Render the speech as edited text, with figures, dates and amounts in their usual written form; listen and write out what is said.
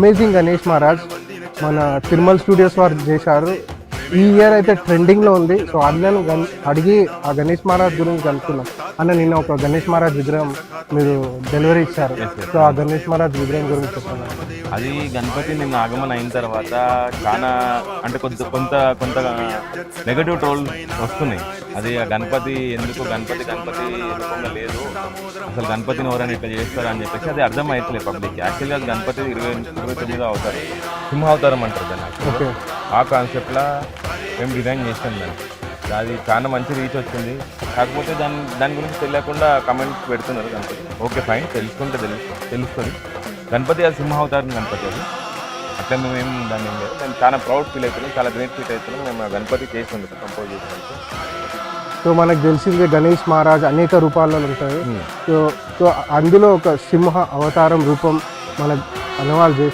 Amazing Ganesh Maharaj మన Tirumala studios వారు చేశారు. ఈ ఇయర్ అయితే ట్రెండింగ్లో ఉంది. సో అన్నను అడిగి ఆ గణేష్ మహారాజ్ గురించి కనుక్కున్నాం. అన్న నిన్న ఒక గణేష్ మహారాజ్ విగ్రహం మీరు డెలివరీ ఇచ్చారు. సో ఆ గణేష్ మహారాజ్ విగ్రహం గురించి చెప్పండి. అది గణపతి నిన్న ఆగమనం అయిన తర్వాత చాలా అంటే కొంత నెగటివ్ ట్రోల్ వస్తున్నాయి. అది ఆ గణపతి ఎందుకు గణపతి రూపంగా లేదు, అసలు గణపతిని ఎవరైనా ఇట్లా చేస్తారు అని చెప్పేసి అది అర్థం అవుతలేదు పబ్లిక్. యాక్చువల్గా అది గణపతి 29వ అవతారం, సింహావతారం అంటారు దాన్ని. ఆ కాన్సెప్ట్లో మేము డిజైన్ చేసాం దాన్ని. అది చాలా మంచి రీచ్ వచ్చింది. కాకపోతే దాని గురించి తెలియకుండా కమెంట్స్ పెడుతున్నారు. గణపతి ఓకే ఫైన్, తెలుసుకుంటే తెలుస్తుంది. గణపతి అది సింహావతారం గణపతి. అది అట్లా మేమేం దాన్ని లేదు. నేను చాలా ప్రౌడ్ ఫీల్ అవుతున్నాం, చాలా గ్రేట్ ఫీల్ అవుతున్నాం మేము ఆ గణపతి చేసినందుకు, కంపోజ్ చేసినందుకు. సో మనకు తెలిసిందే గణేష్ మహారాజ్ అనేక రూపాల్లో ఉంటాయి. సో అందులో ఒక సింహ అవతారం రూపం మన అన్నవాళ్ళు